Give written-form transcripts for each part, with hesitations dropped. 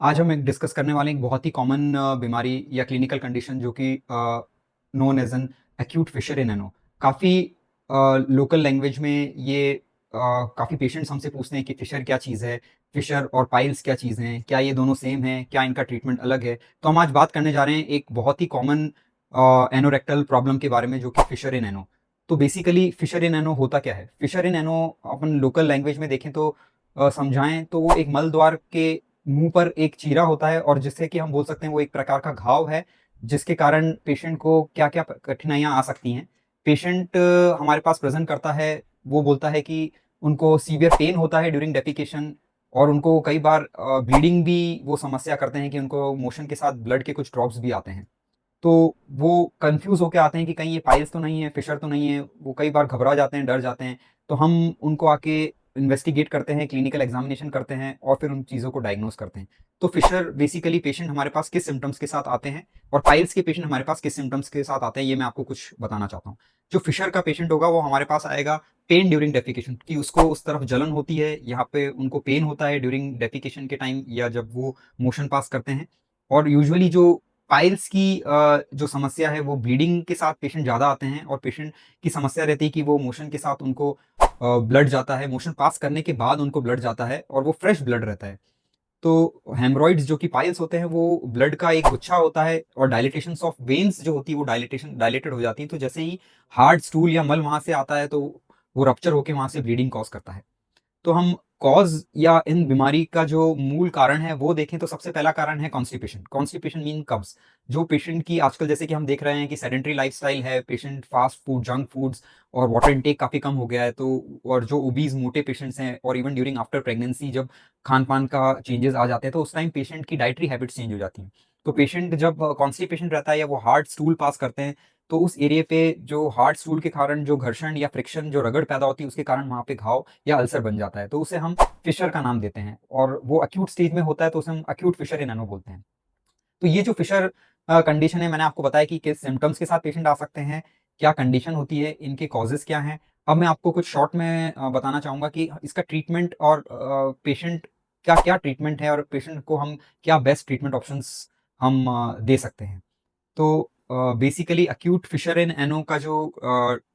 आज हम एक डिस्कस करने वाले हैं एक बहुत ही कॉमन बीमारी या क्लिनिकल कंडीशन जो कि known as an acute fissure in ano. काफ़ी लोकल लैंग्वेज में ये काफ़ी पेशेंट्स हमसे पूछते हैं कि फिशर क्या चीज़ है, फिशर और पाइल्स क्या चीज़ हैं, क्या ये दोनों सेम हैं, क्या इनका ट्रीटमेंट अलग है। तो हम आज बात करने जा रहे हैं एक बहुत ही कॉमन एनोरेक्टल प्रॉब्लम के बारे में जो कि फिशर इन एनो। तो बेसिकली फिशर इन एनो होता क्या है? Fisher in I know upon local language में देखें तो समझाएं तो वो एक मल द्वार के मुंह पर एक चीरा होता है और जिससे कि हम बोल सकते हैं वो एक प्रकार का घाव है, जिसके कारण पेशेंट को क्या-क्या कठिनाइयाँ आ सकती हैं। पेशेंट हमारे पास प्रेज़ेंट करता है, वो बोलता है कि उनको सीवियर पेन होता है ड्यूरिंग डेफिकेशन और उनको कई बार ब्लीडिंग भी वो समस्या करते हैं कि उनको मोशन के साथ ब्लड के कुछ ड्रॉप्स भी आते हैं। तो वो कन्फ्यूज़ होके आते हैं कि कहीं ये पाइल्स तो नहीं है, फिशर तो नहीं है, वो कई बार घबरा जाते हैं, डर जाते हैं। तो हम उनको आके इन्वेस्टिगेट करते हैं, क्लिनिकल एग्ज़ामिनेशन करते हैं और फिर उन चीज़ों को डायग्नोज़ करते हैं। तो फिशर बेसिकली पेशेंट हमारे पास किस सिम्पटम्स के साथ आते हैं और पाइल्स के पेशेंट हमारे पास किस सिम्पटम्स के साथ आते हैं, ये मैं आपको कुछ बताना चाहता हूँ। जो फिशर का पेशेंट होगा वो हमारे पास आएगा पेन ड्यूरिंग डेफिकेशन कि उसको उस तरफ जलन होती है, यहाँ पे उनको पेन होता है ड्यूरिंग डेफिकेशन के टाइम या जब वो मोशन पास करते हैं। और यूजुअली जो पाइल्स की जो समस्या है वो ब्लीडिंग के साथ पेशेंट ज़्यादा आते हैं और पेशेंट की समस्या रहती है कि वो मोशन के साथ उनको ब्लड जाता है, मोशन पास करने के बाद उनको ब्लड जाता है और वो फ्रेश ब्लड रहता है। तो हेमरॉइड्स जो कि पाइल्स होते हैं वो ब्लड का एक गुच्छा होता है और डायलिटेशंस ऑफ वेन्स जो होती है वो डायलेटेड हो जाती है। तो जैसे ही हार्ड स्टूल या मल वहाँ से आता है तो वो रप्चर होके वहाँ से ब्लीडिंग कॉज़ करता है। तो हम कॉज़ या इन बीमारी का जो मूल कारण है वो देखें तो सबसे पहला कारण है कॉन्स्टिपेशन। कॉन्स्टिपेशन मीन कब्ज़। जो पेशेंट की आजकल जैसे कि हम देख रहे हैं कि सेडेंटरी लाइफ़स्टाइल है, patient fast food, junk foods और वाटर इंटेक काफ़ी कम हो गया है। तो और जो ओबीज़ मोटे पेशेंट्स हैं और इवन ड्यूरिंग आफ्टर प्रेगनेंसी जब खान-पान का चेंजेज़ आ जाते हैं तो उस टाइम पेशेंट की डाइटरी हैबिट्स चेंज हो जाती हैं। तो पेशेंट जब कॉन्स्टिपेशन रहता है या वो हार्ड स्टूल पास करते हैं तो उस एरिया पे जो हार्ड स्टूल के कारण जो घर्षण या फ्रिक्शन जो रगड़ पैदा होती है उसके कारण वहाँ पे घाव या अल्सर बन जाता है। तो उसे हम फिशर का नाम देते हैं और वो एक्यूट स्टेज में होता है तो उसे हम एक्यूट फिशर इन एनो बोलते हैं। तो ये जो फिशर कंडीशन है मैंने आपको बताया कि किस सिम्पटम्स के साथ पेशेंट आ सकते हैं, क्या कंडीशन होती है, इनके कॉजेज़ क्या हैं। अब मैं आपको कुछ शॉर्ट में बताना चाहूँगा कि इसका ट्रीटमेंट और पेशेंट का क्या ट्रीटमेंट है और पेशेंट को हम क्या बेस्ट ट्रीटमेंट ऑप्शंस हम दे सकते हैं। तो बेसिकली एक्यूट फिशर इन एनो का जो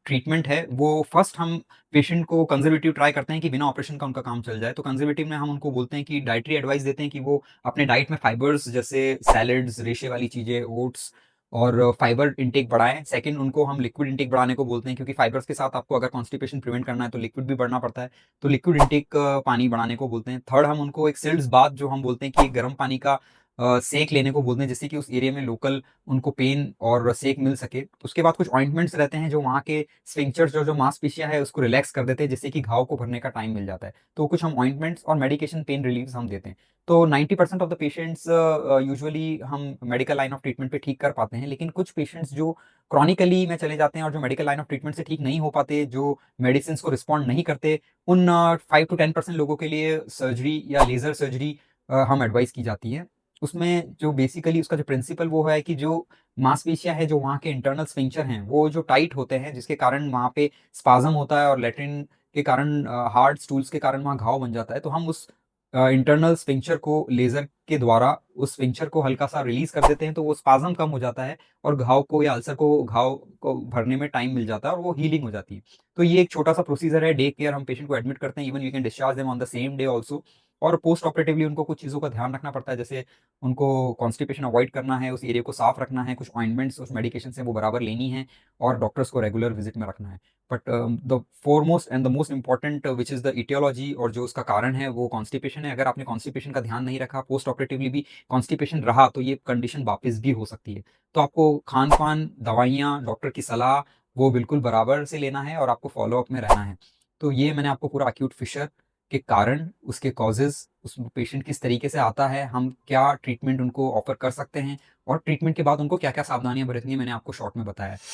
ट्रीटमेंट है वो फर्स्ट हम पेशेंट को कंजर्वेटिव ट्राई करते हैं कि बिना ऑपरेशन का उनका काम चल जाए। तो कंजर्वेटिव में हम उनको बोलते हैं कि डाइटरी एडवाइस देते हैं कि वो अपने डाइट में फाइबर्स जैसे सैलड्स, रेशे वाली चीज़ें, ओट्स और फाइबर इंटेक बढ़ाएँ। सेकंड उनको हम लिक्विड इंटेक बढ़ाने को बोलते हैं क्योंकि फाइबर्स के साथ आपको अगर कॉन्स्टिपेशन प्रिवेंट करना है तो लिक्विड भी बढ़ना पड़ता है। तो लिक्विड इंटेक पानी बढ़ाने को बोलते हैं। थर्ड हम उनको एक सिल्ड्स बाथ जो हम बोलते हैं कि गर्म पानी का सेक लेने को बोलते हैं जिससे कि उस एरिया में लोकल उनको पेन और सेक मिल सके। उसके बाद कुछ ऑइंटमेंट्स रहते हैं जो वहाँ के स्फिंक्चर्स जो मांसपेशियाँ है उसको रिलैक्स कर देते हैं जिससे कि घाव को भरने का टाइम मिल जाता है। तो कुछ हम ऑइंटमेंट्स और मेडिकेशन पेन रिलीव्स हम देते हैं। तो 90% ऑफ द पेशेंट्स यूजुअली हम मेडिकल लाइन ऑफ ट्रीटमेंट पे ठीक कर पाते हैं। लेकिन कुछ पेशेंट्स जो क्रॉनिकली में चले जाते हैं और जो मेडिकल लाइन ऑफ ट्रीटमेंट से ठीक नहीं हो पाते, जो मेडिसिन्स को रिस्पॉन्ड नहीं करते, उन 5 टू 10% लोगों के लिए सर्जरी या लेज़र सर्जरी हम एडवाइस की जाती है। उसमें जो बेसिकली उसका जो प्रिंसिपल वो है कि जो मांसपेशियाँ हैं, जो वहाँ के इंटरनल स्फिंक्चर हैं, वो जो टाइट होते हैं, जिसके कारण वहाँ पे स्पाज़म होता है और लैट्रिन के कारण हार्ड स्टूल्स के कारण वहाँ घाव बन जाता है। तो हम उस इंटरनल स्फिंक्चर को लेज़र के द्वारा उस स्फिंक्चर को हल्का-सा रिलीज़ कर देते हैं, तो वो स्पाज़म कम हो जाता है और घाव को या अल्सर को घाव को भरने में टाइम मिल जाता है और वो हीलिंग हो जाती है। तो ये एक छोटा-सा प्रोसीजर है, डे केयर हम पेशेंट को एडमिट करते हैं, even we can discharge them on the same day also. और पोस्ट ऑपरेटिवली उनको कुछ चीज़ों का ध्यान रखना पड़ता है, जैसे उनको कॉन्स्टिपेशन अवॉइड करना है, उस एरिया को साफ रखना है, कुछ ऑइंटमेंट्स, कुछ मेडिकेशंस हैं वो बराबर लेनी है और डॉक्टर्स को रेगुलर विज़िट में रखना है। But the foremost and the most important which is the aetiology और जो उसका कारण है वो कॉन्स्टिपेशन है। अगर आपने कॉन्स्टिपेशन का ध्यान नहीं रखा, पोस्ट ऑपरेटिवली भी कॉन्स्टिपेशन रहा तो ये कंडीशन वापस भी हो सकती है। तो आपको खान-पान, दवाइयाँ, डॉक्टर की सलाह वो बिल्कुल बराबर से लेना है और आपको फ़ॉलो अप में रहना है। तो ये मैंने आपको पूरा एक्यूट फिशर के कारण, उसके कॉजेज़, उस पेशेंट किस तरीके से आता है, हम क्या ट्रीटमेंट उनको ऑफ़र कर सकते हैं और ट्रीटमेंट के बाद उनको क्या-क्या सावधानियाँ बरतनी है, मैंने आपको शॉर्ट में बताया है।